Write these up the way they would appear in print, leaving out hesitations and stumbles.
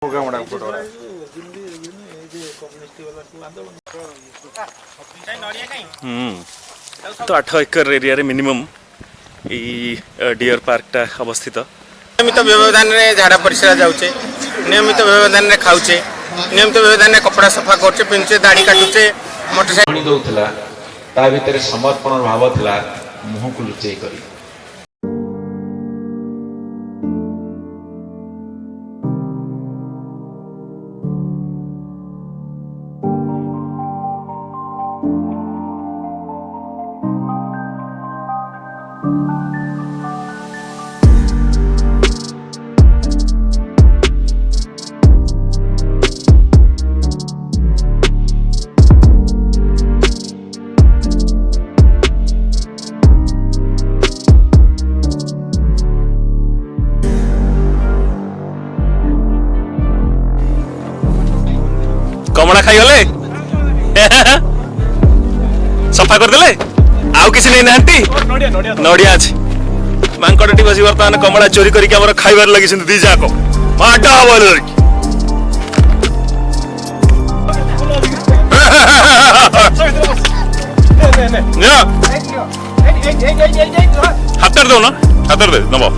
तो 8 acre area रे minimum dear पार्कटा अवस्थित। नियमित व्यवधान में झाड़ा परिस्रा जाऊे, नियमित व्यवधान में खाऊे, नियमित व्यवधान में कपड़ा सफा करचे, पिंचे दाढ़ी काटुचे, मोटरसाइकिल दौला ता भितर समर्पण भाव था मुह को लुचई कर। कमला खाईगले सफा करदेले आउ किसी नहीं नांती नड़िया अच्छी मांकड़टी बस बर्तमान कमला चोरी करके हमर खाइबार लगी दी जाक माटा हवल हातर दो ना हातर दे नबो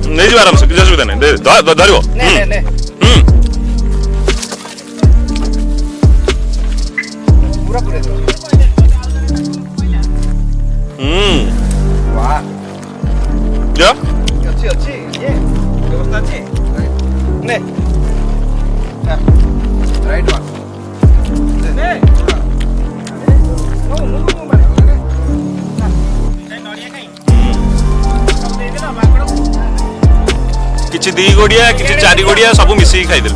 नहीं जी आराम से जसुविधा नहीं धरियो वाह या अच्छी अच्छी ये व्यवस्था अच्छी ने राइट वन ने नो मुगु मारे किछि दी गोड़िया किछि चारि गोड़िया सब मिसी खाइदेल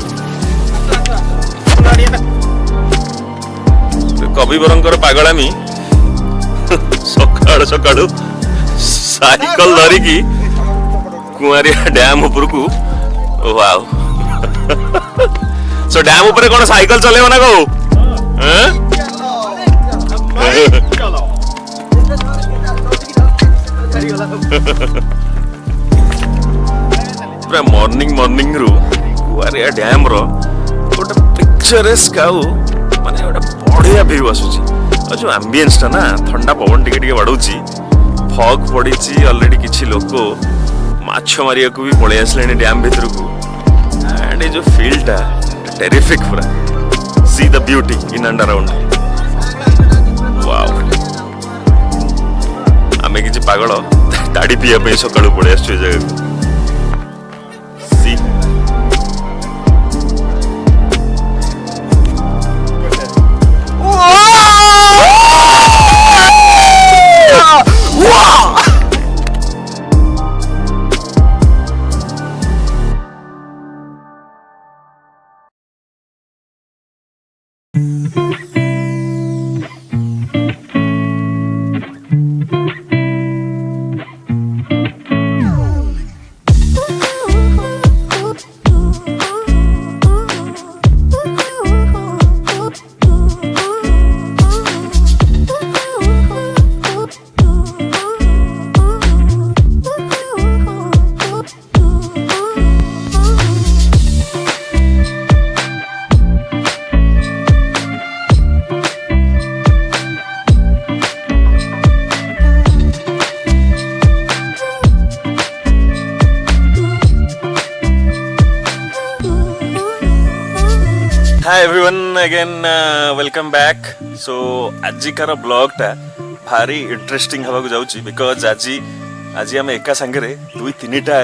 कविवरंकर पागलामी सकाळ सकाळू साइकल धरिकी कुआरिया डैम ऊपर को वाओ सो डैम ऊपर कोन साइकल चलेबो ना को पूरा मॉर्निंग रु कुआरिया डैम रो गोटे पिक्चरेस्क आउ माने गोटे बढ़िया व्यू आसुची और जो एम्बियंस टा ना ठंडा पवन टिके बढ़ुची फॉग पड़ी ऑलरेडी किछि लोक माछ मारिया को भी पळे आसलेनी डैम भीतर को एंड ये जो फील टा टेरिफिक पूरा see the beauty in and around wow आमे किछि पागल ताड़ी पिया पे सकाळू पळे आछे जगह सी hi everyone again welcome back. So आजिकार ब्लॉग टा भारी इंटरेस्टिंग हवा को जाउची बिकॉज आज आम एका संगे दुई तीन टा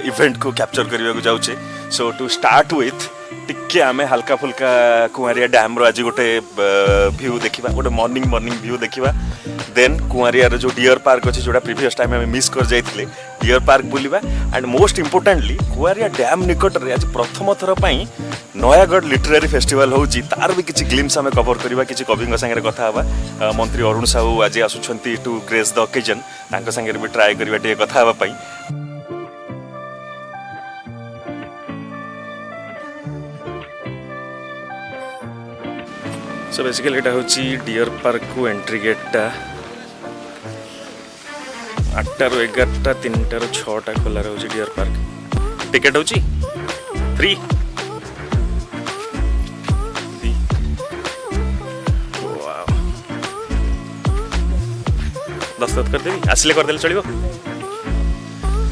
इवेंट को कैप्चर करने को जाउचे। सो टू स्टार्ट विथ टिके आमे हल्का फुल्का कुआरिया डैम रो आज गोटे व्यू देखिबा, गोटे मॉर्निंग व्यू देखिबा। देन कुआरिया रो जो डियर पार्क अछि जोटा प्रीवियस टाइम में मिस कर जाइथिले डियर पार्क बुलिबा and most importantly Kuanria dam निकट रे आज प्रथम थर पई नयागढ़ लिटरेरी फेस्टिवल होउची तार भी किछि ग्लिम्स हमें कवर करबा, किछि कविंग संगे कथा हबा। मंत्री अरुण साहू आज आसुछंती टू ग्रेस द ओकेजन, तांको संगे भी ट्राई करबा टे कथा हबा पई। सो बेसिकली एटा होची डियर पार्क को एंट्री गेट टा 8টাରୁ 11ଟା 3টাରୁ 6ଟା ଖୋଲା ରହୁଛି ଡିଅର ପାର୍କ। ଟିକେଟ୍ ହେଉଛି ଫ୍ରି। दस्तखत करदेवी आसिले करदेले चलिबो।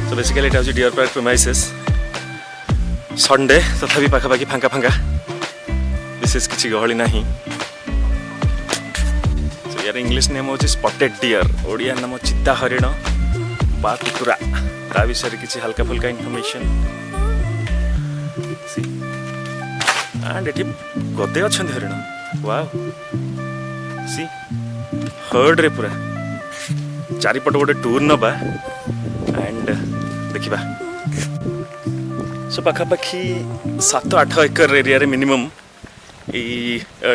तो बेसिकली एटा होची डियर पार्क प्रेमाइसेस। संडे तथापि पाखापाखि फांका फांका, विशेष किसी गहली नहीं। सो यार इंग्लिश नेम होची स्पॉटेड डियर, ओडिया नाम चित्ता हरिण बा कुकुरा। ता विषय रे किसी हल्का फुल्का इन्फॉर्मेशन। सी एंड एठी गदे अछन हरिण। वाओ सी हर्ड रे पूरा चारिपट गोटे टूर नवा एंड देखा। सो पाखापाखि 7-8 एकर एरिया रे मिनिमम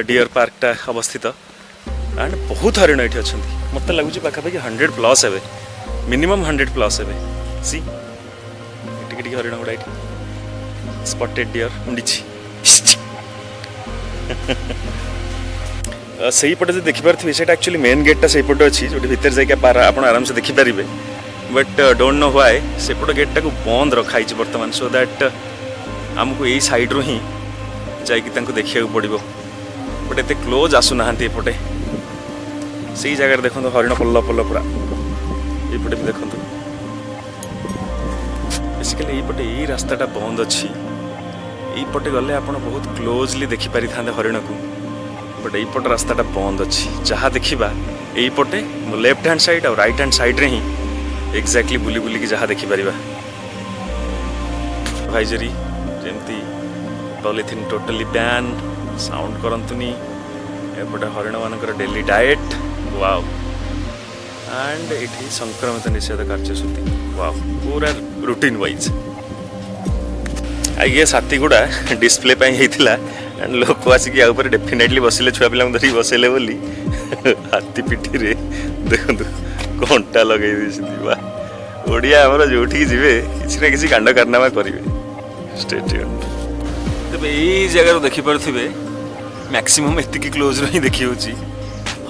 डियर पार्कटा अवस्थित एंड बहुत हरिण ये अच्छा। मत लगुच पाखापाखि 100+ हे, मिनिमम 100+ हे। सी टिके हरिण गुड़ा ये स्पॉटेड डियर मुंडी सही पटे देखिपार थे से एक्चुअली मेन गेटा से पटे अच्छी जो भीतर जाके आप आराम से देखिपारे। बट डोंट नो व्हाई से पट गेटा को बंद रखाई बर्तमान, सो दैट आमको यही साइड रू ही जाकि देखा पड़ो। बट एत क्लोज आसुना एपटे से जगह देखो हरिण पल्ल पल्ल पूरा ये देखो। बेसिकली यपटे यही रास्ताटा बंद अच्छी, यपटे गले आप बहुत क्लोजली देखिपारि था हरिण को। बट यपट रास्ताटा बंद अच्छी, जहाँ देखा यपटे लेफ्ट हैंड साइड और राइट हैंड साइड रे ही एक्जाक्टली बुली बुलिकी जहाँ देखिपर। भाईजरी जमती पॉलिथिन टोटली बैन, साउंड करंतुनी। एपटे हरिण मानकर डेली डाएट। वाओ एंड ये संक्रमित निषेध कार्यसूची। वाओ पूरा रूटीन वाइज आई गेस हाथी गुड़ा डिस्प्ले होता एंड लोक आसिक डेफिनेटली बसिले छुआ पिला धरिक बसैले बोली हाथी पिठी रे देखो घंटा लगे वाह। ओडिया आमर जो जी किसी ना किसी कांड कारनामा करेंगे। Stay tuned. तेज यही जगह देखिपे मैक्सिमम एतिकी क्लोज रू ही देखी होची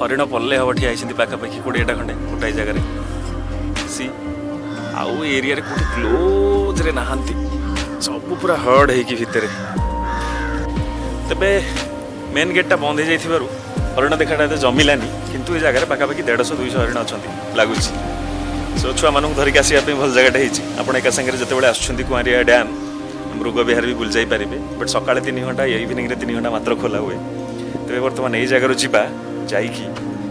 हरिण पल्ले हम ठिया पाखापाखि 20टा खंडे गोटाए जगह सी आउ एरिया रे कोठी क्लोज रे नहांती सब पूरा हर्ड होगी भितर। तेबे मेन गेटा बंद हो जाइथिबारु हरिण देखाटा एते जमिलानी, किंतु ए जगह पाखापाखि 150-200 हरिण अच्छा लगुच। सो छुआ मानू धरिक आसा भल जगह आप एका सागर जिते आसुँच कुआरिया डैम मृग विहार भी बुल जाई पारे। बट सकाଳେ 3 घंटा इवनिंग रे 3 घंटा मात्र खोला हुए। तेज बर्तमान यही जगार जावा जाइकी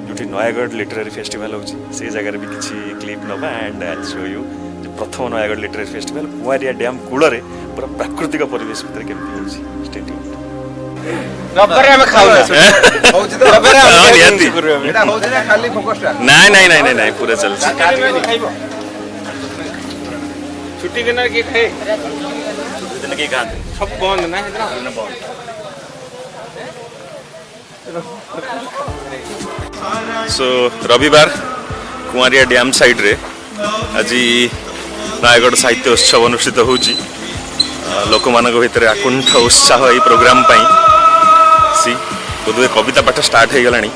जो नयागढ़ लिटरेरी फेस्टिवल होची से जगह भी किसी क्लिप नवा एंड आई शो यू प्रथम Nayagarh literary festival Kuanria dam कूल पूरा प्राकृतिक परिवेश भितर केमती होची। Stay tuned. रबरे हम खाउला होची तो रबरे हम एटा होची ना खाली फोकसटा नहीं पूरा चलछि। छुट्टी दिन के खाए दिन के खाते सब बंद ना हेतना बंद। सो रविवार कुआरिया डैम साइड रे आज नयागढ़ साहित्य उत्सव अनुष्ठित होची। लोक मानक भितर आकुंठ उत्साह यही प्रोग्राम पाई सी बोधे कविता पाठ स्टार्ट हो गलानी।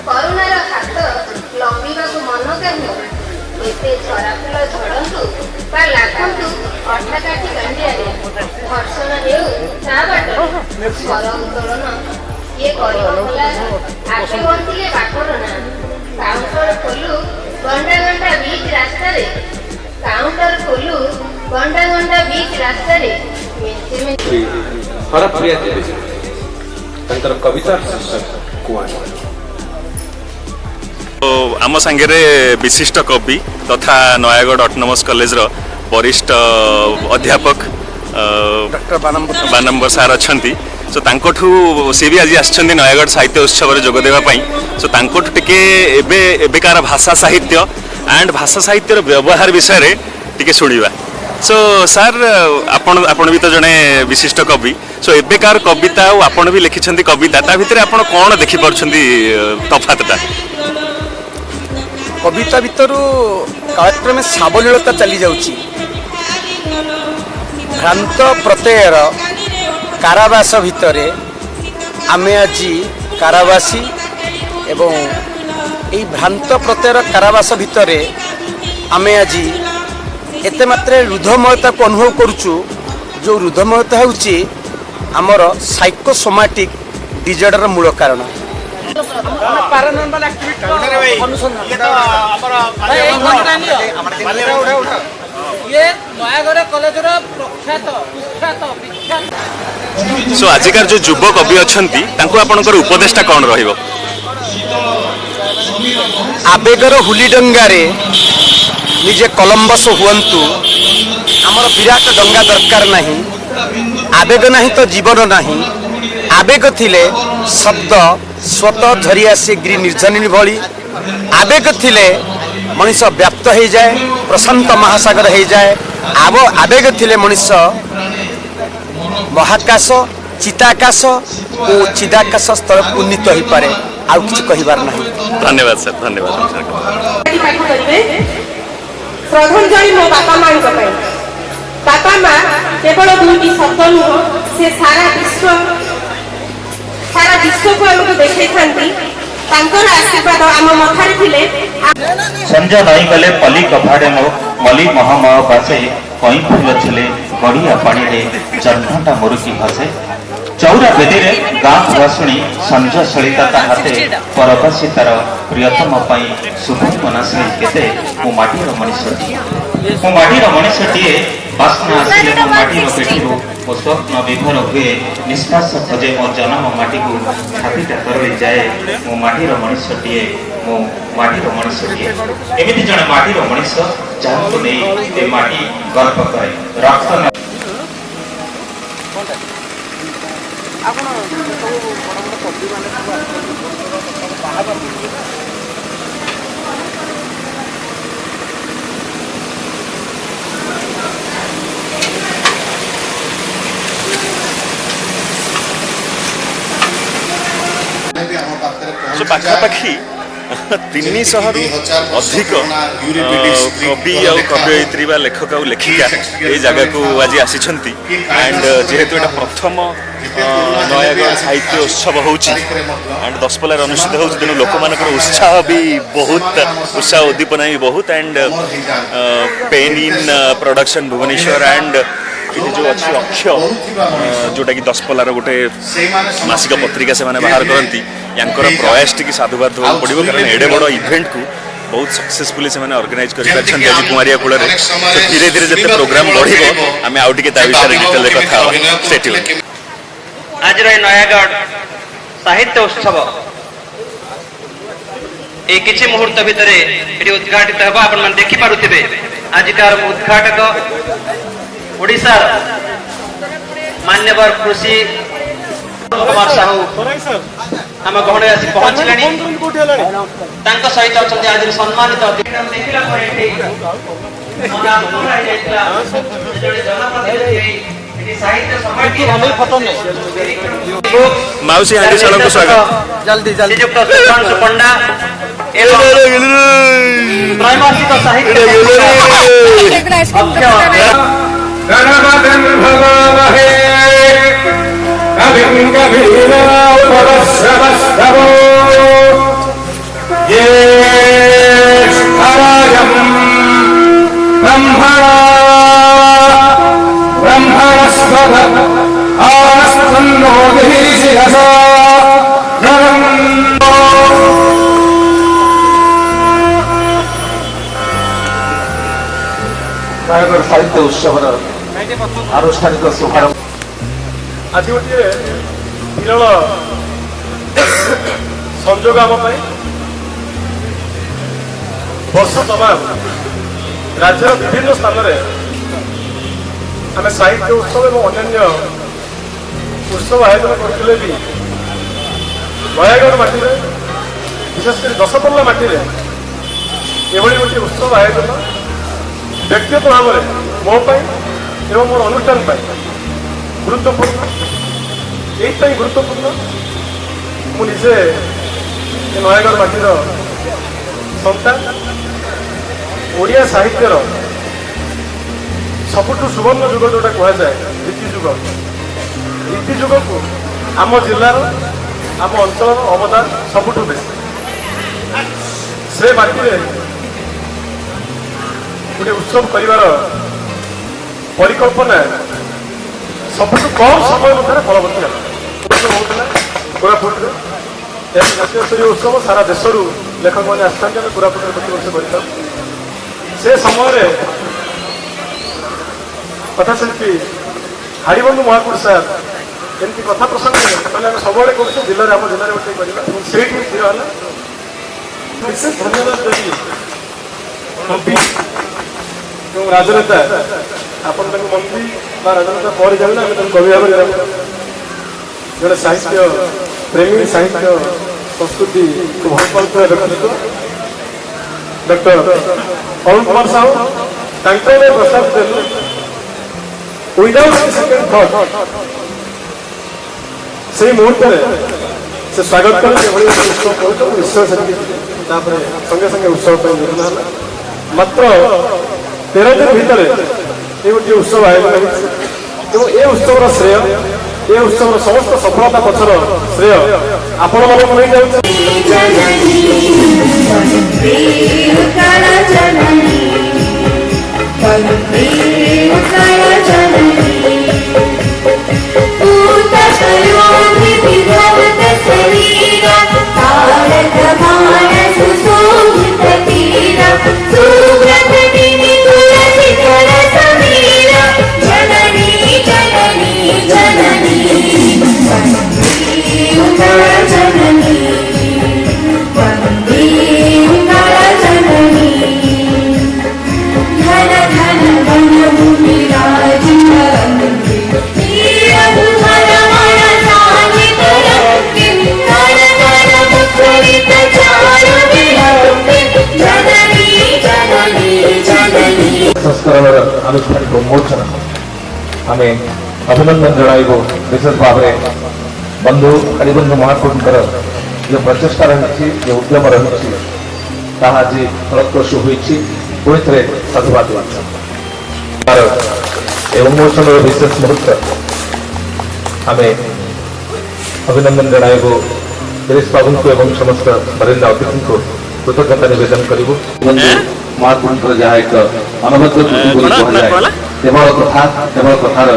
करुणार हाथ लंबिवा मन काह्य एते झरा फुल झड़ू बा लागू अठाकाठी गांडिया घर्षण हेउ ता बाट स्वर उत्तोलन ये करिबला आगे बनथिले बाटर ना काउंटर खोलू घंटा घंटा बीच रास्ता रे काउंटर खोलू घंटा घंटा बीच रास्ता रे हरप्रिया देवी तंत्र कविता शीर्षक कुआं तो आम सांगे विशिष्ट कवि तथा नयागढ़ ऑटोनोमस कॉलेज रो वरिष्ठ अध्यापक डॉक्टर बानम्बर सार अच्छा सो तांकोठू सी भी आज आछंती नयागढ़ साहित्य उत्सव रे जोग देवा पई सो तांकोठू टिके एबेकार भाषा साहित्य एंड भाषा साहित्य रो व्यवहार विषय रे टिके सुनिबा सो सर आपण भी तो जने विशिष्ट कवि सो एबेकार कविता और आपण भी लिखिछंती कविता ता भितर आपण कोन देखि परछंती तफातटा कविता भितर कालक्रमे सावलीलता चली जाउची भ्रांत प्रत्ययर कारावास भितरे आमे आजी कारावासी एवं এই भ्रांत प्रत्ययर कारावास भितरे आमे आजी एते मात्रे रुद्धमयता को अनुभव करुचु जो रुद्धमयता होउची आमर साइकोसोमैटिक डिजॉर्डर मूल कारण सो आजिकार जो युव कवि अछंती तांको आपनकर उपदेशटा कोन रहिबो आवेगर हुली डंगारे निजे कलम्बस हुअंतु आमर विराट डंगा दरकार नहीं आवेग नहीं तो जीवन नहीं आवेग थिले शब्द स्वतः झरी आसे गिरी निर्जनी भली आवेग थिले मनीष व्याप्त हो जाए प्रशांत महासागर हो जाए आवेग थिले मनीष महाकाश चिताकाश और चिदाकाश स्तर उन्नीत हो पारे आउ किछ कहिबार नहीं। धन्यवाद सर धन्यवाद श्रद्धांजलि मो बापा माँ बापा माँ केवल दुईटी शब्द नुह से सारा विश्व को आमको देखै थांती तांकर आशीर्वाद आम मथारे थिले संजय नई गले पली कभाड़े मो मली महामह बासे कई फूल छिले गड़िया पानी रे जन्मटा मुरुकी भासे चौरा बेदी रे गाँ भुआशुणी संज सलिता हाथे परबासी तार प्रियतम पाई शुभ मनासी केते मो माटीर मनीषटीए बासना आसिले मो माटीर पेटीरू मो स्वप्न विभोर हुए निष्पास खोजे मो जन्म माटी को छातीटा तरली जाए मो माटीर मनीषटीए एमिति जने माटीर मनीष जहां नै ए माटी गर्व करे रक्त न सो पाखापाखि 300 रु अधिक कवि और कवयित्री बा लेखक और लेखिका ये जगह को आज आसी एंड जेहेतु एटा प्रथम नयागढ़ साहित्य उत्सव होउची एंड दशपल्ला अनुष्ठित होउची तेणु लोक मानकर उत्साह भी बहुत उत्साह उद्दीपना भी बहुत and pain in production Bhubaneswar and ये जो अच्छी अक्षय जोटा कि दशपल्लार गोटे मासिक पत्रिका से माने बाहर करती यांकर प्रयास टी साधुवाद देवा पड़ो कारण एडे बड़ इवेंट को बहुत सक्सेसफुली से ऑर्गेनाइज कर आज कुमारिया कूल में तो धीरे धीरे जिते प्रोग्राम बढ़ो आम आउ टे विषय डिटेल कथा स्टे ट्यून। आज नयागढ़ साहित्य उत्सव ये किसी मुहूर्त भितर उद्घाटित होगा आपण मैंने देखि पारुथिबे आजिकार उद्घाटक ओडिशा मान्यवर कृषि कुमार साहू आम गहणे आसी पहुंचले सहित अच्छा आज सम्मानित देखला माउसी हांडी साल को स्वागत जल्दी जल्दी श्रीयुक्त सुधांशु पंडा एवं त्रैमासिक साहित्य गणपतिं भवामहे कविं कवीनामुपश्रवस्तवो ज्येष्ठराजं ब्रह्मणस्पद आनस्तन्नो शिरसा नयागढ़ साहित्य उत्सव आनुष्ठानिक शुभारंभ आज गोटे विरल संजोग आम ବର୍ଷ ତମାମ ରାଜ୍ୟର ବିଭିନ୍ନ ସ୍ଥାନରେ ଆମେ ସାହିତ୍ୟ ଉତ୍ସବ ଏବଂ ଅନ୍ୟାନ୍ୟ ଉତ୍ସବ ଆୟୋଜନ କରିଥିଲେ ବି ନୟାଗଡ଼ ମାଟିରେ ବିଶେଷ କରି ଦଶପଲ୍ଲା ମାଟିରେ ଏଭଳି ଗୋଟିଏ ଉତ୍ସବ ଆୟୋଜନ ବ୍ୟକ୍ତିଗତ ଭାବରେ ମୋ ପାଇଁ ଏବଂ ମୋର ଅନୁଷ୍ଠାନ ପାଇଁ ଗୁରୁତ୍ୱପୂର୍ଣ୍ଣ। ଏଇଥିପାଇଁ ଗୁରୁତ୍ୱପୂର୍ଣ୍ଣ ମୁଁ ନିଜେ ନୟାଗଡ଼ ମାଟିର ସନ୍ତାନ। ଓଡ଼ିଆ ସାହିତ୍ୟର ସବୁଠୁ ସୁବର୍ଣ୍ଣ ଯୁଗ ଯୋଉଟା କୁହାଯାଏ ରୀତି ଯୁଗ, ରୀତି ଯୁଗକୁ ଆମ ଜିଲ୍ଲାର ଆମ ଅଞ୍ଚଳର ଅବଦାନ ସବୁଠୁ ବେଶୀ। ସେ ମାଟିରେ ଗୋଟେ ଉତ୍ସବ କରିବାର ପରିକଳ୍ପନା ସବୁଠୁ କମ୍ ସମୟ ମଧ୍ୟରେ ଫଳବତୀ ହେଲା। ହଉଥିଲା କୋରାପୁଟରେ ଏହା ଜାତୀୟ ସ୍ତରୀୟ ଉତ୍ସବ, ସାରା ଦେଶରୁ ଲେଖକମାନେ ଆସିଥାନ୍ତି। ଆମେ କୋରାପୁଟରେ ପ୍ରତିବର୍ଷ କରିଥାଉ। ସେ ସମୟରେ କଥାଶିଳ୍ପୀ ହାଡ଼ିବନ୍ଧୁ ମହାକୁଡ଼ ସାର୍ ଏମିତି କଥା ପ୍ରସଙ୍ଗରେ କହିଲେ ଆମେ ସବୁବେଳେ କରୁଛୁ, ଜିଲ୍ଲାରେ ଆମ ଜିଲ୍ଲାରେ ଗୋଟେ କରିବା ଏବଂ ସେଇଠି ସ୍ଥିର ହେଲା। ବିଶେଷ ଧନ୍ୟବାଦ ଦେବି ମନ୍ତ୍ରୀ ଏବଂ ରାଜନେତା। ଆପଣ ତାଙ୍କୁ ମନ୍ତ୍ରୀ ବା ରାଜନେତା ପରେ ଜାଣିଲେ ଆମେ ତାଙ୍କୁ କବି ଭାବରେ ଜଣେ ସାହିତ୍ୟ ପ୍ରେମୀ, ସାହିତ୍ୟ ସଂସ୍କୃତିକୁ ଭଲ ପାଉଥିବା ବ୍ୟକ୍ତିତ୍ୱ ଡକ୍ଟର ଅରୁଣ କୁମାର ସାହୁ ତାଙ୍କ ପ୍ରସ୍ତାବ ଦେଲେ ୱିଦାଉଟ୍ ସେକେଣ୍ଡ ଥଟ୍। ସେଇ ମୁହୂର୍ତ୍ତରେ ସେ ସ୍ୱାଗତ କଲେ ଯେଭଳି ଉତ୍ସବ କରୁଛ ନିଶ୍ଚୟ ସେମିତି। ତାପରେ ସଙ୍ଗେ ସଙ୍ଗେ ଉତ୍ସବ ପାଇଁ ଯୋଜନା ହେଲା। ମାତ୍ର 13 ଦିନ ଭିତରେ ଏ ଗୋଟିଏ ଉତ୍ସବ ଆୟୋଜନ ହୋଇଛି ଏବଂ ଏ ଉତ୍ସବର ଶ୍ରେୟ, ଏ ଉତ୍ସବର ସମସ୍ତ ସଫଳତା ପଛର ଶ୍ରେୟ ଆପଣମାନଙ୍କୁ ନେଇଯାଉଛି। ସଂସ୍କରଣର ଆନୁଷ୍ଠାନିକ ଉନ୍ମୋଚନ ଆମେ ଅଭିନନ୍ଦନ ଜଣାଇବୁ। ବିଶେଷ ଭାବରେ ବନ୍ଧୁ ହାଡ଼ିବନ୍ଧୁ ମହାକୁଡ଼ଙ୍କର ଯେଉଁ ପ୍ରଚେଷ୍ଟା ରହିଛି, ଯେଉଁ ଉଦ୍ୟମ ରହିଛି, ତାହା ଆଜି ଫଳପ୍ରସୂ ହୋଇଛି। ପୁଣି ଥରେ ସାଧୁବାଦ ଦେଉଛି। ଏ ଉନ୍ମୋଚନର ବିଶେଷ ମୁହୂର୍ତ୍ତ ଆମେ ଅଭିନନ୍ଦନ ଜଣାଇବୁ ଗିରୀଶ ବାବୁଙ୍କୁ ଏବଂ ସମସ୍ତ ବରିଷ୍ଠ ଅତିଥିଙ୍କୁ କୃତଜ୍ଞତା ନିବେଦନ କରିବୁ। ମହାକୁଡ଼ଙ୍କର ଯାହା ଏକ ଅନବଦ୍ଧ କୃତି ବୋଲି କୁହାଯାଏ, କେବଳ କଥାର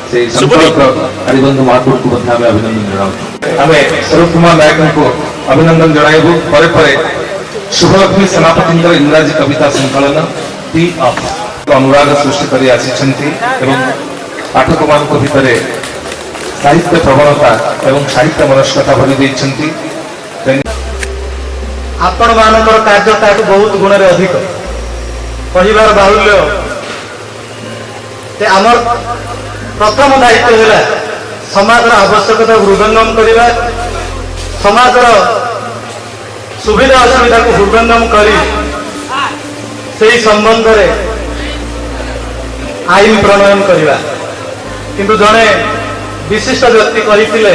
ସେଇ ସମ୍ପର୍କ ହାଡ଼ିବନ୍ଧୁ ମହାକୁଡ଼ଙ୍କୁ ମଧ୍ୟ ଆମେ ଅଭିନନ୍ଦନ ଜଣାଉଛୁ। ଆମେ ସ୍ୱରୂପ କୁମାର ନାୟକଙ୍କୁ ଅଭିନନ୍ଦନ ଜଣାଇବୁ। ପରେ ପରେ ଶୁଭଲକ୍ଷ୍ମୀ ସେନାପତିଙ୍କର ଇଂରାଜୀ କବିତା ଶୃଙ୍ଖଳନ ଟି ଅଫ୍ ଅନୁରାଗ ସୃଷ୍ଟି କରି ଆସିଛନ୍ତି ଏବଂ ପାଠକମାନଙ୍କ ଭିତରେ ସାହିତ୍ୟ ପ୍ରବଣତା ଏବଂ ସାହିତ୍ୟ ମନସ୍କତା ଭରି ଦେଇଛନ୍ତି। ଆପଣମାନଙ୍କର କାର୍ଯ୍ୟ ତାଠୁ ବହୁତ ଗୁଣରେ ଅଧିକ। କହିବାର ବାହୁଲ୍ୟ ଆମର ପ୍ରଥମ ଦାୟିତ୍ୱ ହେଲା ସମାଜର ଆବଶ୍ୟକତାକୁ ହୃଦୟଙ୍ଗମ କରିବା, ସମାଜର ସୁବିଧା ଅସୁବିଧାକୁ ହୃଦୟଙ୍ଗମ କରି ସେହି ସମ୍ବନ୍ଧରେ ଆଇନ ପ୍ରଣୟନ କରିବା। କିନ୍ତୁ ଜଣେ ବିଶିଷ୍ଟ ବ୍ୟକ୍ତି କହିଥିଲେ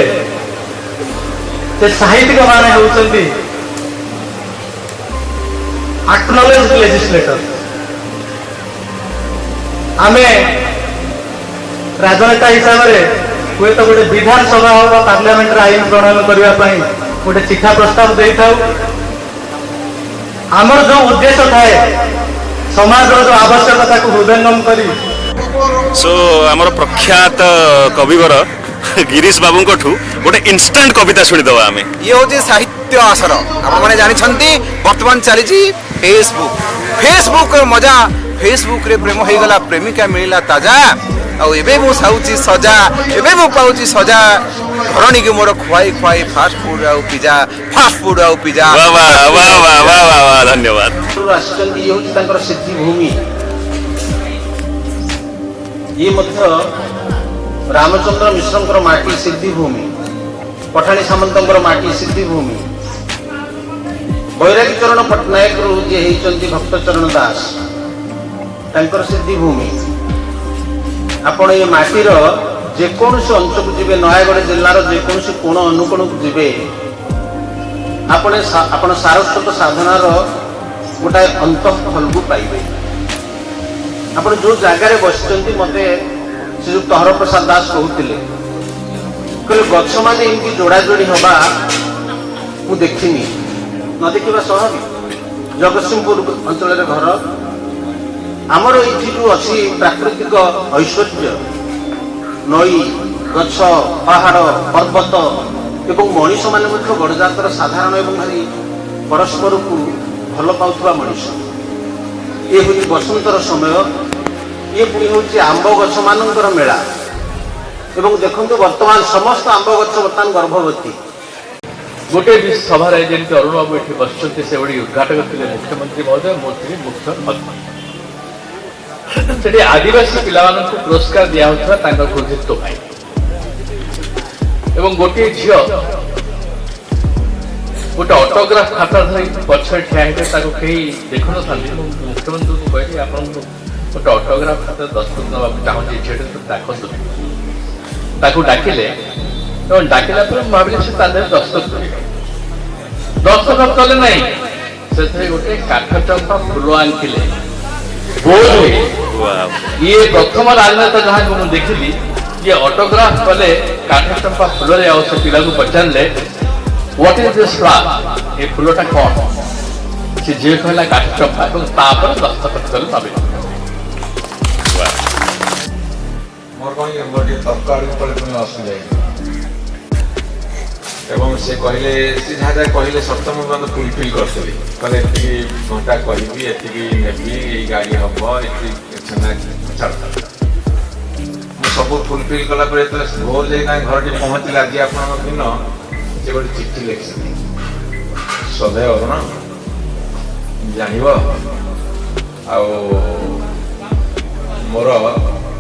ଯେ ସାହିତ୍ୟିକମାନେ ହେଉଛନ୍ତି ଆକ୍ନଲେଜ୍ ଲେଜିସ୍ଲେଟର। ଆମେ ରାଜନେତା ହିସାବରେ ହୁଏତ ଗୋଟେ ବିଧାନସଭା ବା ପାର୍ଲାମେଣ୍ଟରେ ଆଇନ ପ୍ରଣୟନ କରିବା ପାଇଁ ଗୋଟେ ଚିଠା ପ୍ରସ୍ତାବ ଦେଇଥାଉ। ଆମର ଯୋଉ ଉଦ୍ଦେଶ୍ୟ ଥାଏ ସମାଜର ଯୋଉ ଆବଶ୍ୟକତାକୁ ହୃଦୟଙ୍ଗମ କରି ସୋ ଆମର ପ୍ରଖ୍ୟାତ କବିବର ଗିରୀଶ ବାବୁଙ୍କଠୁ ଗୋଟେ ଇନଷ୍ଟାଣ୍ଟ କବିତା ଶୁଣିଦେବା ଆମେ। ଇଏ ହେଉଛି ସାହିତ୍ୟ ଆସର। ଆପଣମାନେ ଜାଣିଛନ୍ତି ବର୍ତ୍ତମାନ ଚାଲିଛି ଫେସବୁକ୍ର ମଜା। ଫେସବୁକ୍ରେ ପ୍ରେମ ହେଇଗଲା, ପ୍ରେମିକା ମିଳିଲା ତାଜା, ଆଉ ଏବେ ମୁଁ ସାଉଛି ସଜା, ଏବେ ମୁଁ ପାଉଛି ସଜା। ଘରଣୀକି ମୋର ଖୁଆଇ ଖୁଆଇ ଫାଷ୍ଟ ଫୁଡ୍ ଆଉ ପିଜା। ଧନ୍ୟବାଦ। ଅଞ୍ଚଳରୁ ଆସିଛନ୍ତି। ଇଏ ହେଉଛି ତାଙ୍କର ସିଦ୍ଧିଭୂମି। ଇଏ ମଧ୍ୟ ରାମଚନ୍ଦ୍ର ମିଶ୍ରଙ୍କର ମାଟି ସିଦ୍ଧିଭୂମି, ପଠାଣି ସାମନ୍ତଙ୍କର ମାଟି ସିଦ୍ଧିଭୂମି, ବୈରାଗୀ ଚରଣ ପଟ୍ଟନାୟକରୁ ଯିଏ ହେଇଛନ୍ତି ଭକ୍ତଚରଣ ଦାସ ତାଙ୍କର ସିଦ୍ଧିଭୂମି। ଆପଣ ଏ ମାଟିର ଯେକୌଣସି ଅଞ୍ଚଳକୁ ଯିବେ, ନୟାଗଡ଼ ଜିଲ୍ଲାର ଯେକୌଣସି କୋଣ ଅନୁକୋଣକୁ ଯିବେ, ଆପଣ ସାରସ୍ୱତ ସାଧନାର ଗୋଟାଏ ଅନ୍ତଃଫଲକୁ ପାଇବେ। ଆପଣ ଯୋଉ ଜାଗାରେ ବସିଛନ୍ତି, ମତେ ସେ ଯୋଉ ତହର ପ୍ରସାଦ ଦାସ କହୁଥିଲେ, କହିଲେ ଗଛମାନେ ଏମିତି ଯୋଡ଼ାଯୋଡ଼ି ହବା ମୁଁ ଦେଖିନି। ନ ଦେଖିବା ସ୍ୱାଭାବିକ। ଜଗତସିଂହପୁର ଅଞ୍ଚଳରେ ଘର, ଆମର ଏଇଠି ଯୋଉ ଅଛି ପ୍ରାକୃତିକ ଐଶ୍ୱର୍ଯ୍ୟ, ନଈ, ଗଛ, ପାହାଡ଼, ପର୍ବତ ଏବଂ ମଣିଷମାନେ ମଧ୍ୟ ଗଡ଼ଜାତର ସାଧାରଣ ଏବଂ ଭାରି ପରସ୍ପରକୁ ଭଲ ପାଉଥିବା ମଣିଷ। ଇଏ ହେଉଛି ବସନ୍ତର ସମୟ, ଇଏ ପୁଣି ହେଉଛି ଆମ୍ବ ଗଛମାନଙ୍କର ମେଳା। ଏବଂ ଦେଖନ୍ତୁ ବର୍ତ୍ତମାନ ସମସ୍ତ ଆମ୍ବ ଗଛ ବର୍ତ୍ତମାନ ଗର୍ଭବତୀ। गोटे सभार जमी अरुण बाबू ये बस से उद्घाटक थे मुख्यमंत्री महोदय, मो मुख्य अतिथि। आदिवासी पिला पुरस्कार दिया कृतित्व एवं गोटे झील गोटे ऑटोग्राफ खाता धरी पछे ठिया कहीं देखु ना मुख्यमंत्री को कहली आप गोटे ऑटोग्राफ खाता दस्तखत ना चाहिए झील डाकिले डाकिला भाविले से दस्तखत दस्तखत कले नहीं से गोटे काठ चंपा फूल आनिले। ये प्रथम राजनेता जहाँ को मुझे देखिली ये ऑटोग्राफ कले काठ चंपा फूल से पिला को पचारे व्हाट इज दिस फ्लावर, ये फूलटा कौन, से जी कहला काठ चंपा और दस्तखत कले नवीन। मोर कौन तर्क असुविधा एवं से कहले से जहाँ जहाँ कहले सत मुझे फुलफिल करदेवी कहले ये घंटा कहबी एति नेबी गाड़ी हम सब फुलफिल कला भोर जाए घर टी पहुँचले आज आप दिन से गोटे चिठी लिखी सदै अरुण जान मोर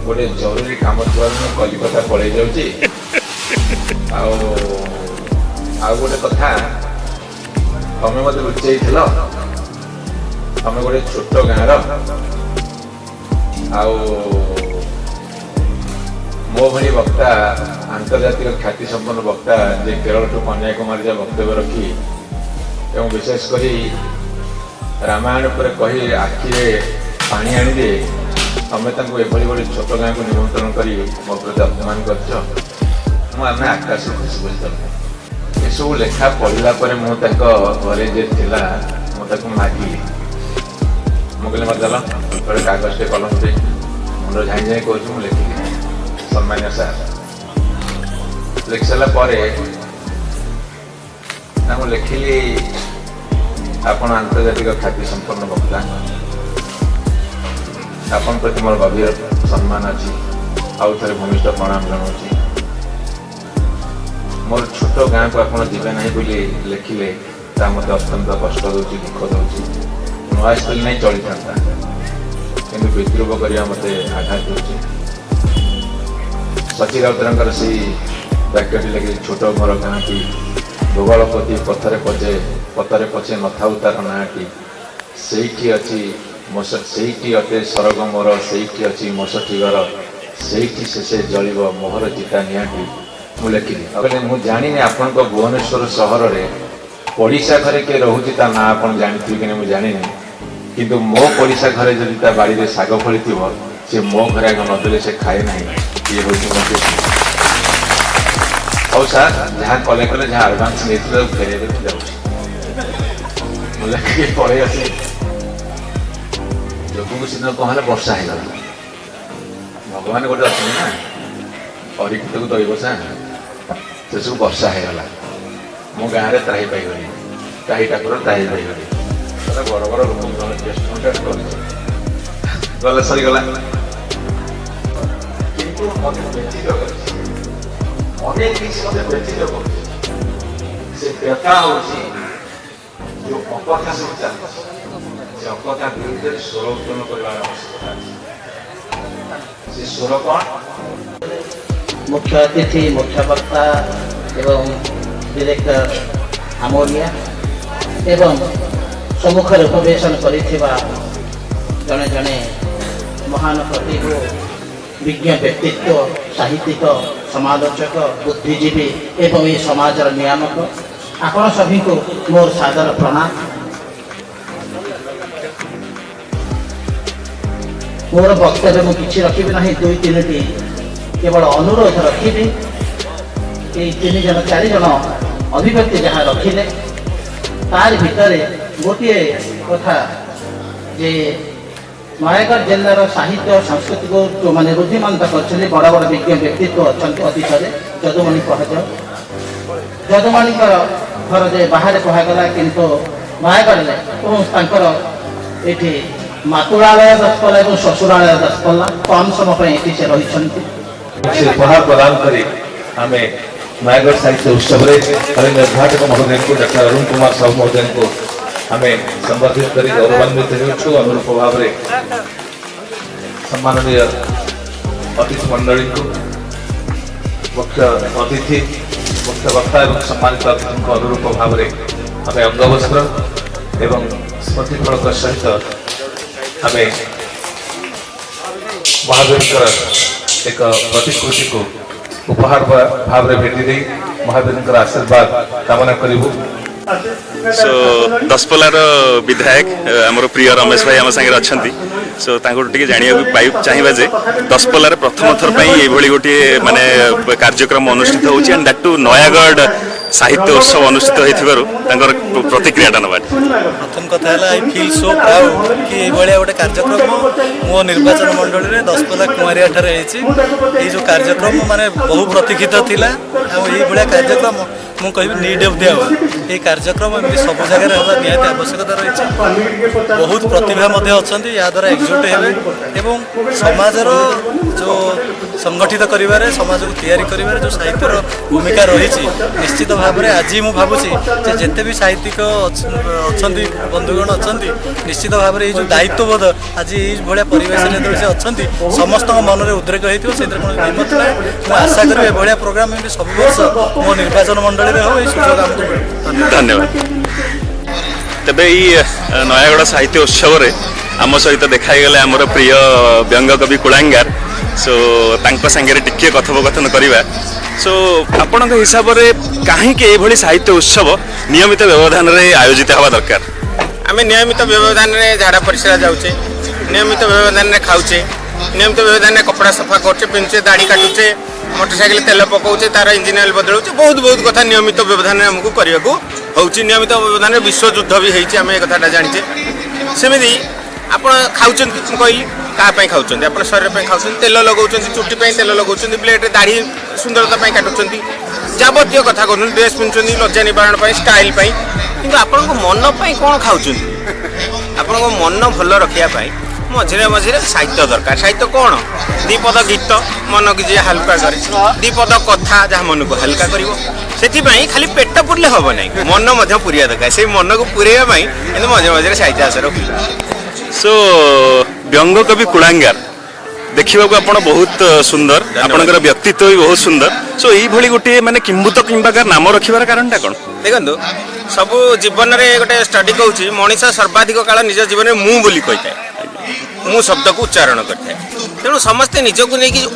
गोटे जरूरी काम थोड़ा कलिकता पलि जाऊँगी आ गोटे कथा तमें मत लुचई तमें गोटे छोट गाँव मो भली वक्ता आंतर्जातिक ख्याति संपन्न वक्ता जे केरल टू कन्याकुमारी जा वक्तव्य रखी एवं विशेषकर रामायण पर कही आखिरे पानी आनीदे तमें एभली गोटे छोट गाँव को निमंत्रण कर मो प्रति अपमान कर आकाश खुशी बुझी सब लेखा पढ़ला मुझे घरे जे थिला मुझे मागिली मुझे मत दल गोटे कागज टे कलम टे मुझे झाई झाई कहूँ मुझे लिखिली सम्मान्य सार लिखि सारापर लिखिली आपण आंतर्जातिक ख्याति संपन्न वक्ता आपण प्रति मोर गभीर सम्मान अच्छी आउ थे भूमिष्ठ प्रणाम जनाऊँगी मोर छोट गाँव को आपड़ जीवे ना बोली लिखिले मत अत्यंत कष्ट दूँ दुख दूँ नआसली नहीं चली था कि विद्रूप करवा मत आघात दूँ सची राउतर से वाक्यटी लगे छोट मोर गाँ की भूगोलपति पथरे पचे न था तार नाटी से अच्छी से अटे सरग मोर से अच्छी मसठी घर से जल मोहर चिता निहाटी मुझे लिखिली कहले मुझे जानी आपण भुवनेश्वर सहर में पड़िशा घरे किए रोचे ता ना आप जानते कि मुझे जानी किंतु मो पड़िशा घरे जदि बाड़ी में शाग फली थी सी मो घरे आगे नदेले से खाए ना ये हूँ और सार जहाँ कले कले जहाँ आडभांस नहीं फेरे जाऊँगी मुझे पड़े आस लोक सीधे कहले वर्षा हो भगवान गोटे अच्छे ना अरिकृत को दई बसा से सब वर्षा होगा मो गाँव में त्राही पाईगली त्राही ठाकुर त्राही पाईगली बड़ बड़ लोक गले सरीगला किंतु मत व्यतीत अनेक किसी मत व्यतीत से व्यथा हो जो अपरथा सब चलती ଜଗତା ବିରୁଦ୍ଧରେ ସ୍ୱର ଉତ୍ତୋଳନ କରିବାର ଆବଶ୍ୟକତା ଅଛି। ସେ ସ୍ୱର କ'ଣ? मुख्य अतिथि मुख्य वक्ता एवं डिरेक्टर आमोलिया एवं सम्मुखें उपवेशन करिथिबा जने जने महान प्रतिभू विज्ञ व्यक्तित्व साहित्यिक समालोचक बुद्धिजीवी एवं ये समाजर नियामक आपण सभी को मोर सादर प्रणाम। मोर वक्तव्य मुझे किसी रखी ना 2-3टी केवल अनुरोध रखी ये 3 जन 4 जन अभिव्यक्ति जहाँ रखिले तार भितर गोटे कथा जे नयगढ़ जिलार साहित्य और संस्कृति को जो मैंने रुद्धिमंत कर बड़ बड़ विज्ञ व्यक्तित्व अच्छा अतीत जदुमणि कहुए जदुमणि घर जे बाहर कहगला किंतु नयगढ़ ये मातुरालय 10 पल्ला और शशुरालय 10 पल्ला कम समय ये से रही उपहार प्रदान करी आमे नयगढ़ साहित्य उत्सव निर्घाटक महोदय को डॉक्टर अरुण कुमार साहू महोदय को आमे संबर्धित करी गौरवान्वित हो अनुरूप भाव में सम्माननीय अतिथि मंडली को मुख्य अतिथि मुख्य वक्ता और सम्मानित अतिथि को अनुरूप भाव में आमे अंगवस्त्र एवं स्मृतिफलक सहित आमे महावीर एक प्रतिकृति को उपहार भाव में भेटी दे महावीर आशीर्वाद कामना करूँ। सो दसपल्लार विधायक आमर प्रिय रमेश भाई आम सागर अच्छा सो टे जाना पाई चाहिए जे दसपल्लार प्रथम थर ये गोटे माने कार्यक्रम अनुष्ठित होची एंड दैट टू नयागढ़ साहित्य उत्सव अनुष्ठित होइथिबारु तांकर प्रतिक्रियाटा नबा। प्रथम कथा है आई फील सो प्राउड कि ये गोटे कार्यक्रम मो निर्वाचन मंडली में दसपल्ला कुमारिया ठारे ये जो कार्यक्रम माने बहु प्रतीक्षित थिला ये कार्यक्रम मु कह नीड ऑफ द आवर ये कार्यक्रम एमती सब जगह निहाती आवश्यकता रही बहुत प्रतिभा अच्छा या द्वारा एकजुट हेबे एवं समाजर जो संगठित करिवारे समाज को तैयारी करिवारे जो साहित्यर भूमिका रही निश्चित भाव में आज मु भावुची जिते भी साहित्यिक अच्छा बंधुगण अच्छा निश्चित भाव में जो दायित्वबोध आज ये भाया परिवेश से अच्छा समस्त मन में उद्रेक होती से निमत ना मुझे आशा करी भाया प्रोग्राम एमती सब वर्ष मो निर्वाचन मंडली में हो सुजोग आमको धन्यवाद। तेबे नयागढ़ साहित्य उत्सव रे आम सहित देखाईगले आमर प्रिय व्यंग कवि कुलांगार सो तांको संगे टिके कथोपकथन करवा सो आपण हिसाब से कहीं साहित्य उत्सव नियमित व्यवधान रे आयोजित हवा दरकार। आम नियमित व्यवधान में झाड़ा परिस्रा जाऊे नियमित व्यवधान में खाऊे नियमित व्यवधान में कपड़ा सफा करे पिंधुचे दाढ़ी काटुचे मोटरसाइकिल तेल पकाऊे तार इंजिन ऑयल बदलुचे बहुत बहुत कथा नियमित व्यवधान में आमको करने को होची नियमित व्यवधान में विश्व युद्ध भी होती आम कथा जाचे सेमती आप खाऊँ कहली क्या खाऊँ आप शरीर खाऊँ तेल लगाऊँ चुटी तेल लगाऊँ ब्लेड दाढ़ी सुंदरता काटुंट जावतीय कथा कर ड्रेस पिंधुंट लज्जा निवारण स्टाइल कि आपण मन कौन खाऊँ आपण मन भल रखापी मझे मझे साहित्य दरकार साहित्य कौन दीपद गीत मन की जी हालुका करे दीपद कथा जहाँ मन को हालुका कर खाली पेट पुरले हम ना मन पुरिया दरकार से मन को पुरैवाई मझे मझे साहित्य आसर सो व्यंग कवि कुलांगार देखा आप बहुत सुंदर आपंकर व्यक्तित्व भी बहुत सुंदर सो ये गोटे माने किंबुत किंबाकार नाम रखिबार कारणटा कौन देखो सब जीवन में गोटे स्टडी कहूँ मनीष सर्वाधिक काल निज जीवन में मु बोली कही मु शब्द को उच्चारण करते तेणु समस्ते निजक नहीं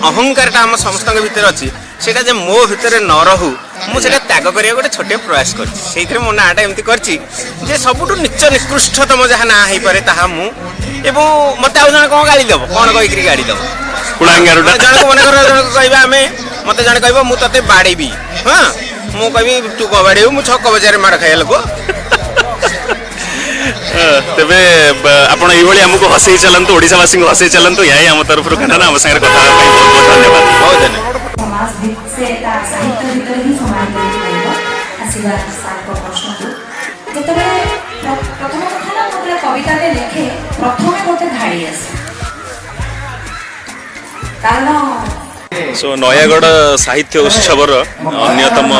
अहंकार आम समस्त भितर अच्छी से मो भितर न रहू मुझे त्याग करने गोटे छोटे प्रयास कर मो नाटा एमती कर सबुठ नीच निकृष्टतम जहाँ ना हो पारे ता मु मत आउ जन कौन गाड़ी दब कौन कहीकि गाड़ी दब जन को मन कर कह मत जन कह मुझे बाड़ेबी हाँ मु कहि तू कौन बाड़े मु छक बजार माड़ खाइया लोक तेबे आपण एभली हमको हसई चलंतु ओडिसावासी को हसई चलंतु यही हम तरफ घटना हम संगे कथा बहुत धन्यवाद बहुत धन्यवाद। समाज से साहित्य भीतर ही समाज आसवा प्रश्न को जिते प्रथम कथा ना गोटे कविता लिखे प्रथम गोटे धाड़ी आसे कारण सो नयागढ़ साहित्य उत्सवर अन्यतम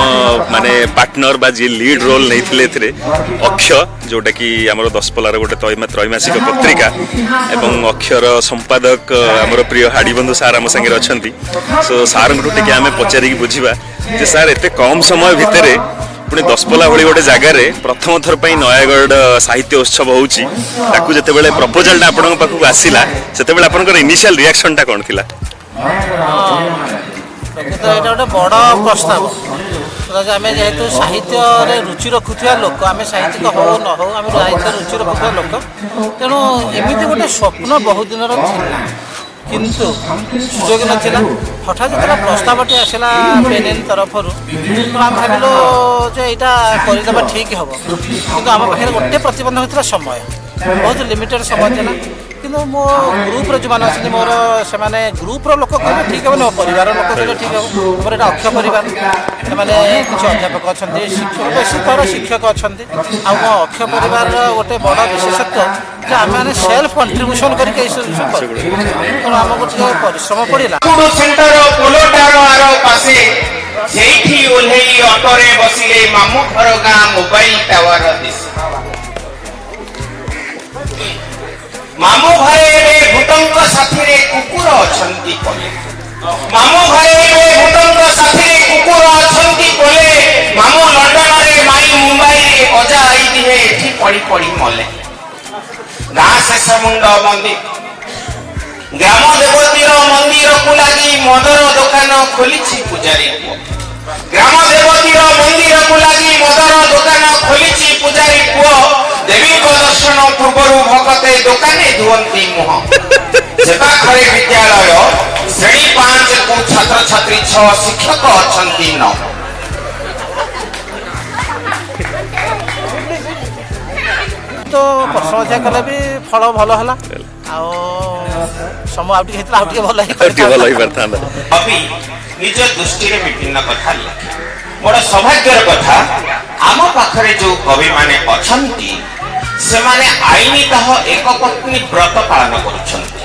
माने पार्टनर बा जी लीड रोल नहीं अक्ष जोटा कि आमर दशपल्लार गोटे त्रैमासिक पत्रिका एवं अक्षर संपादक आमर प्रिय हाड़ीबंधु सार आम सागर अच्छा सो सार टे आम पचारिक बुझा जे सार एत कम समय भितर पुणी दशपल्ला भली गोटे जगार प्रथम थर पर नयागढ़ साहित्य उत्सव होची जिते प्रपोजालटा आपण पाखक आसला से आपंकर इनिशियल रिएक्शन टा कौन थिला? এটা ଗୋଟେ ବଡ଼ ପ୍ରସ୍ତାବ ଆମେ ଯେହେତୁ ସାହିତ୍ୟରେ ରୁଚି ରଖୁଥିବା ଲୋକ ଆମେ ସାହିତ୍ୟିକ ହଉ ନ ହଉ ଆମେ ସାହିତ୍ୟରେ ରୁଚି ରଖୁଥିବା ଲୋକ ତେଣୁ ଏମିତି ଗୋଟେ ସ୍ୱପ୍ନ ବହୁ ଦିନର ଥିଲା କିନ୍ତୁ ସୁଯୋଗ ନଥିଲା ହଠାତ୍ ଯେତେବେଳେ ପ୍ରସ୍ତାବଟି ଆସିଲା PNN ତରଫରୁ ଆମେ ଭାବିଲୁ ଯେ ଏଇଟା କରିଦେବା ଠିକ୍ ହେବ କିନ୍ତୁ ଆମ ପାଖରେ ଗୋଟେ ପ୍ରତିବନ୍ଧକ ଥିଲା ସମୟ ବହୁତ ଲିମିଟେଡ଼ ସମୟ ଥିଲା କିନ୍ତୁ ମୋ ଗ୍ରୁପ୍ର ଯେଉଁମାନେ ଅଛନ୍ତି ମୋର ସେମାନେ ଗ୍ରୁପ୍ର ଲୋକ କହିଲେ ଠିକ୍ ହେବ ମୋ ପରିବାର ଲୋକ କହିଲେ ଠିକ୍ ହେବ ମୋର ଏଇଟା ଅକ୍ଷ ପରିବାର ସେମାନେ କିଛି ଅଧ୍ୟାପକ ଅଛନ୍ତି ଶିକ୍ଷକ ବେଶୀ ତର ଶିକ୍ଷକ ଅଛନ୍ତି ଆଉ ମୋ ଅକ୍ଷ ପରିବାରର ଗୋଟେ ବଡ଼ ବିଶେଷତ୍ୱ ଯେ ଆମେମାନେ ସେଲ୍ଫ କଣ୍ଟ୍ରିବ୍ୟୁସନ୍ କରିକି ଏଇସବୁ ଜିନିଷ କରୁ ତେଣୁ ଆମକୁ ଟିକେ ପରିଶ୍ରମ ପଡ଼ିଲା। ସେଣ୍ଟର ପୋଲୋଟାର ଆର ପାଶେ ସେଇଠି ଓହ୍ଲେଇ ଅଟୋରେ ବସିଲେ ମାମୁଁ ଘର ଗାଁ ମୋବାଇଲ ଟାୱାର ଦିଶ ମାମୁଁ ଘରେ ଏବେ ଭୂତଙ୍କ ସାଥିରେ କୁକୁର ଅଛନ୍ତି କଲେ ମାମୁଁ ଘରେ ଏବେ ଭୂତଙ୍କ ସାଥିରେ କୁକୁର ଅଛନ୍ତି କଲେ ମାମୁଁ ଲଣ୍ଡନରେ ମାଇ ମୁମ୍ବାଇରେ ଅଜା ଆଇ ଦିହେ ଏଠି ପଡ଼ି ପଡ଼ି ମଲେ ଗାଁ ଶେଷ ମୁଣ୍ଡ ମନ୍ଦିର ଗ୍ରାମ ଦେବତୀର ମନ୍ଦିରକୁ ଲାଗି ମଦର ଦୋକାନ ଖୋଲିଛି ପୂଜାରୀ ପୁଅ ଗ୍ରାମ ଦେବତୀର ମନ୍ଦିରକୁ ଲାଗି ମଦର ଦୋକାନ ଖୋଲିଛି ପୂଜାରୀ ପୁଅ ଦେବୀଙ୍କ ଦର୍ଶନ ପୂର୍ବରୁ ଭକତେ ଦୋକାନେ ଧୁଅନ୍ତି ମୁହଁ ସେ ପାଖରେ ବିଦ୍ୟାଳୟ ଶ୍ରେଣୀ 5 କୁ ଛାତ୍ରଛାତ୍ରୀ 6 ଶିକ୍ଷକ ଅଛନ୍ତି 9 ତ ପ୍ରଶ୍ନ ଅଧ୍ୟାୟ କଲେ ବି ଫଳ ଭଲ ହେଲା ଆଉ ସମୟ ଆଉ ଟିକେ ହେଇଥିଲା ଆଉ ଟିକେ ଭଲ ହେଇପାରିଥାନ୍ତା କବି ନିଜ ଦୃଷ୍ଟିରେ ବିଭିନ୍ନ କଥା ଲେଖେ ବଡ଼ ସୌଭାଗ୍ୟର କଥା ଆମ ପାଖରେ ଯୋଉ କବିମାନେ ଅଛନ୍ତି ସେମାନେ ଆଇନତଃ ଏକ ପତ୍ନୀ ବ୍ରତ ପାଳନ କରୁଛନ୍ତି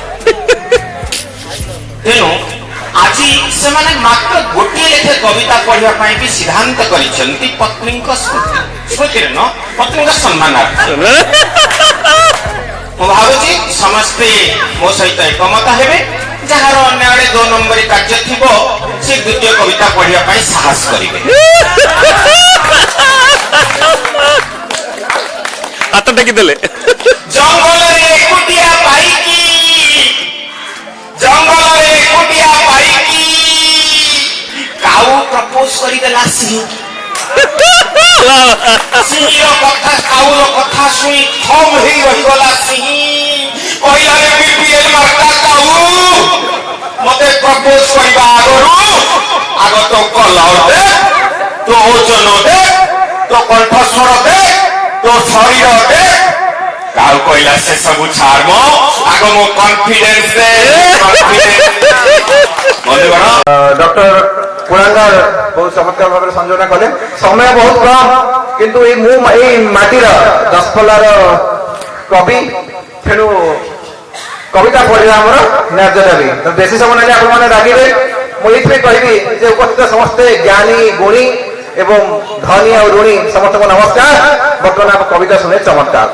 ତେଣୁ ଆଜି ସେମାନେ ମାତ୍ର ଗୋଟିଏ ଲେଖେ କବିତା ପଢ଼ିବା ପାଇଁ ବି ସିଦ୍ଧାନ୍ତ କରିଛନ୍ତି ପତ୍ନୀଙ୍କ ସ୍ମୃତିରେ ନ ପତ୍ନୀଙ୍କ ସମ୍ମାନାର୍ଥେ ମୁଁ ଭାବୁଛି ସମସ୍ତେ ମୋ ସହିତ ଏକମତ ହେବେ ଯାହାର ଅନ୍ୟ ଆଡ଼େ 2 ନମ୍ବରୀ କାର୍ଯ୍ୟ ଥିବ ସେ ଦ୍ୱିତୀୟ କବିତା ପଢ଼ିବା ପାଇଁ ସାହସ କରିବେ ହାତ ଟେକି ଦେଲେ ଜଙ୍ଗଲରେ ଏକୁଟିଆ ପାଇକି କାଉ ପ୍ରପୋଜ କରିଦେଲା ସିଂହର କଥା କାଉର କଥା ଶୁଣି ଥମ୍ ହେଇ ରହିଗଲା ସିଂହ କହିଲାରେ BPL ମାର୍କା କାଉ ମତେ ପ୍ରପୋଜ କରିବା ଆଗରୁ ଆଗ ତୋ କଲର ଦେ ତୋ ଓଜନ ଦେ ତୋ କଣ୍ଠସ୍ୱର ଦେ ତୋ ଶରୀର ଦେ କାଉ କହିଲା ସେ ସବୁ ଛାଡ ଆଗ ମୋ କନଫିଡେନ୍ସ ଦେ डॉक्टर कुणांगार बहुत चमत्कार भाव संयोजन कले समय बहुत कम किंतु माटीर दशपल्लार कवि तेणु कविता पढ़ा आमर न्याय दाबी तो बेसी समय ना आप रागिबे मुझे कहबी जे उपस्थित समस्ते ज्ञानी गुणी एवं धनी और ऋणी समस्त को नमस्कार बर्तमान आप कविता शुणे चमत्कार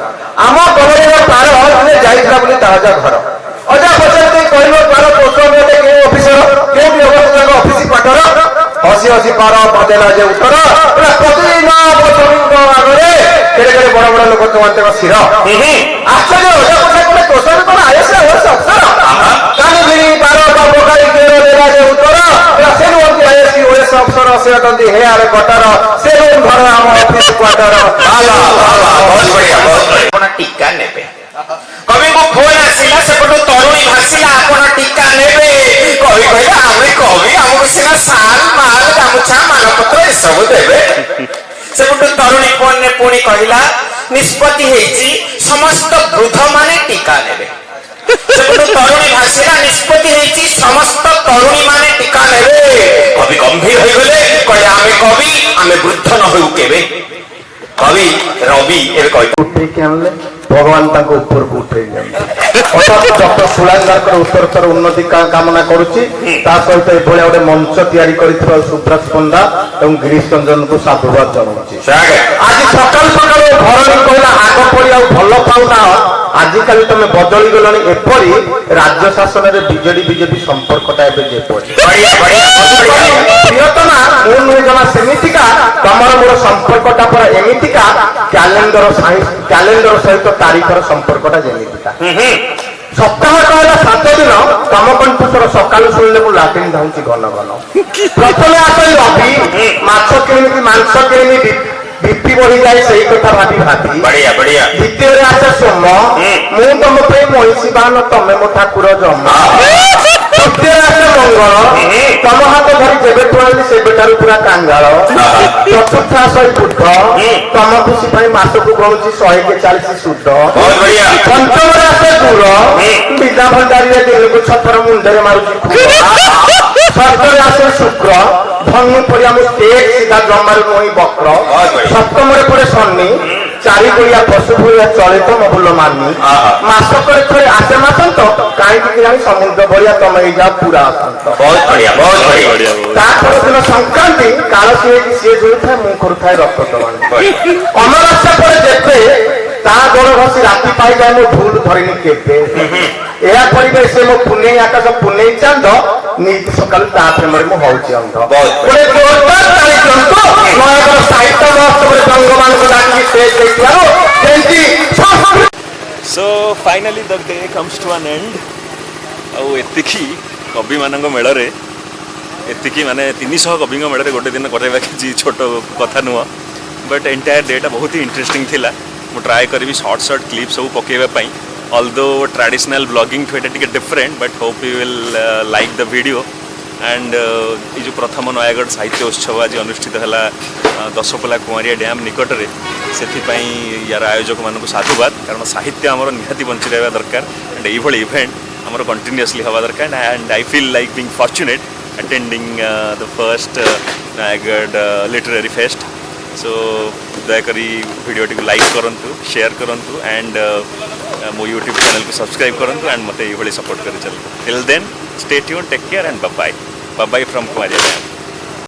आम कबरी पार जाइला ताजा घर अजा पचारते कहल पार पोस्टर ऑफिसर केउठी अवस्थित ऑफिस क्वार्टर हसी हसी पार बदेला जे उत्तर प्रतिदिन आगे केड़े बड़ बड़ लोक तुम्हारे शिर आश्चर्य अजा पचार कले पोस्टर कौन आईएस अफसर कानी भिड़ी पार पकाई केड़ देला जे उत्तर से नुहति आईएस ओएस अफसर से अटंती हे आरे कटर से रूम घर आम ऑफिस क्वार्टर बहुत बढ़िया टीका नेबे कवि को फोन आसिला सेपटू तरुणी भासिला आपण टीका नेबे कवि कहला आमे कवि हमको सिना साल माल गामुछा मानपत्र ए सब देबे सेपटू तरुणी फोन ने पुणी कहला निष्पत्ति हेची समस्त वृद्ध माने टीका नेबे सेपटू तरुणी भासिला निष्पत्ति हेची समस्त तरुणी माने टीका नेबे कवि गंभीर होई गले कहले आमे कवि आमे वृद्ध न होउ केबे कवि रवि ए कहि उठे के भगवान तक ऊपर को उठे ଡକ୍ଟର ସୁଳାଙ୍ଗାରଙ୍କର ଉତ୍ତରୋତ୍ତର ଉନ୍ନତି କାମନା କରୁଛି। ତା ସହିତ ଏଭଳିଆ ଗୋଟେ ମଞ୍ଚ ତିଆରି କରିଥିବା ସୁବ୍ରତ ପଣ୍ଡା ଏବଂ ଗିରୀଶ ରଞ୍ଜନଙ୍କୁ ସାଧୁବାଦ ଜଣାଉଛି। ଆଜି ସକାଳୁ ସକାଳୁ ଘରଣୀ କହିଲା ଆଗ ପରି ଆଉ ଭଲ ପାଉନାହ, ଆଜିକାଲି ତମେ ବଦଳି ଗଲଣି ଏପରି, ରାଜ୍ୟ ଶାସନରେ ବିଜେଡି ସମ୍ପର୍କଟା ଏବେ ଯେପରି। ପ୍ରିୟତମା ମୁଁ ନୁହେଁ ଜମା ସେମିତିକା, ତମର ମୋର ସମ୍ପର୍କଟା ପୁରା ଏମିତିକା, କ୍ୟାଲେଣ୍ଡର ସହିତ ତାରିଖର ସମ୍ପର୍କଟା ଯେମିତିକା। ସପ୍ତାହ କହିଲା 7 ଦିନ, ତମ କଣ୍ଠସ୍ୱର ସକାଳୁ ଶୁଣିଲେ ମୁଁ ଲାଟିନ୍ ଧାଉଛି ଘନ ଘନ। ପ୍ରଥମେ ଆସେ ରବି, ମାଛ କିଣିବି ମାଂସ କିଣିବି ବିପି ବଢିଯାଏ ସେଇ କଥା ଭାବି ଦ୍ୱିତୀୟରେ ଆସେ ସୋମ, ମୁଁ ତମ ପାଇଁ ମହିଷୀ ବାହନ ତମେ ମୋ ଠାକୁର ଜମ। ତୃତୀୟରେ ଆସେ ମଙ୍ଗଳ, ତମ ହାତ ଧରି ଯେବେଠୁ ଆଣିଲି ସେବେଠାରୁ ପୁରା କାଙ୍ଗାଳ। ଚତୁର୍ଥ ଆସେ ବୁଧ, ତମ ଖୁସି ପାଇଁ ମାସକୁ ଗଣୁଛି 140 ସୁଧ। ପଞ୍ଚମରେ ଆସେ ଗୁର, ବିନା ଭଣ୍ଡାରୀରେ ଦିନକୁ 6 ଥର ମୁଣ୍ଡରେ ମାରୁଛି ଖୁର। ଷଷ୍ଠରେ ଆସେ ଶୁକ୍ର, ଧନୁ ପରି ଆମ ଷ୍ଟେଟ୍ ସିଧା ଜମାରୁ ନୁହେଁ ବକ୍ର। ସପ୍ତମରେ ପଡେ ଶନି, 4 ଗୁଳିଆ ପଶୁ ଭଳିଆ ଚଳେ ତମ ଭୁଲ ମାନି। ମାସକରେ ଥରେ ଆସେ ମାସନ୍ତ, କାହିଁକି କେଜାଣି ସମୁଦ୍ର ଭଳିଆ ତମେ ହେଇଯାଅ ପୁରା ଅଶାନ୍ତ। ତାପର ଦିନ ସଂକ୍ରାନ୍ତି, କାଳ ସିଏ ଝୁଲୁଥାଏ ମୁଁ କରୁଥାଏ ରକ୍ତ ତମାଣି। ଅମାବାସ୍ୟା ପରେ ଯେତେ ତା ଗୋଡ଼ ଘଷି ରାତି ପାଇଯାଏ ମୋ ଭୁଲ ଧରିନି କେବେ। ଏହା କରିବେ ସେ ମୋ ପୁନେଇ ଆକାଶ ପୁନେଇ ଚାନ୍ଦ, ନିତି ସକାଳୁ ତା ପ୍ରେମରେ ମୁଁ ହଉଛି ଅନ୍ଧ। ଗୋଟେ ଜୋରଦାର ତାଳି ଦିଅନ୍ତୁ ନୟାଗଡ଼ ସାହିତ୍ୟ ମହୋତ୍ସବରେ ଜଙ୍ଗମାନଙ୍କୁ ଡାକି ଷ୍ଟେଜ୍ ଦେଇଥିବାରୁ ଯେମିତି। So finally the day comes to an end. ଆଉ ଏତିକି କବିମାନଙ୍କ ମେଳରେ, ଏତିକି ମାନେ 300 କବିଙ୍କ ମେଳରେ ଗୋଟେ ଦିନ କରାଇବା କିଛି ଛୋଟ କଥା ନୁହଁ। ବଟ୍ ଏଣ୍ଟାୟାର ଡେଟା ବହୁତ ହି ଇଣ୍ଟରେଷ୍ଟିଂ ଥିଲା। ମୁଁ ଟ୍ରାଏ କରିବି ସର୍ଟ କ୍ଲିପ୍ ସବୁ ପକାଇବା ପାଇଁ। ଅଲଦୋ ଟ୍ରାଡ଼ିସନାଲ୍ ବ୍ଲଗିଂ ଠୁ ଏଇଟା ଟିକେ different, but hope you will like the video. And ଏଇ ଯେଉଁ ପ୍ରଥମ ନୟାଗଡ଼ ସାହିତ୍ୟ ଉତ୍ସବ ଆଜି ଅନୁଷ୍ଠିତ ହେଲା ଦଶପଲ୍ଲା କୁଆଁରିଆ ଡ୍ୟାମ୍ ନିକଟରେ, ସେଥିପାଇଁ ୟାର ଆୟୋଜକମାନଙ୍କୁ ସାଧୁବାଦ। କାରଣ ସାହିତ୍ୟ ଆମର ନିହାତି ବଞ୍ଚି ରହିବା ଦରକାର, ଆଣ୍ଡ ଏଇଭଳି ଇଭେଣ୍ଟ ଆମର କଣ୍ଟିନ୍ୟୁଅସଲି ହେବା ଦରକାର। And I feel like being fortunate attending the first Nayagad literary fest. So ଦୟାକରି ଭିଡ଼ିଓଟିକୁ ଲାଇକ୍ କରନ୍ତୁ, ସେୟାର କରନ୍ତୁ, ଆଣ୍ଡ ମୋ ୟୁଟ୍ୟୁବ୍ ଚ୍ୟାନେଲକୁ ସବସ୍କ୍ରାଇବ୍ କରନ୍ତୁ, ଆଣ୍ଡ ମୋତେ ଏଇଭଳି ସପୋର୍ଟ କରି ଚାଲନ୍ତୁ। Till then stay tuned, take care, and bye bye from Kuanria dam.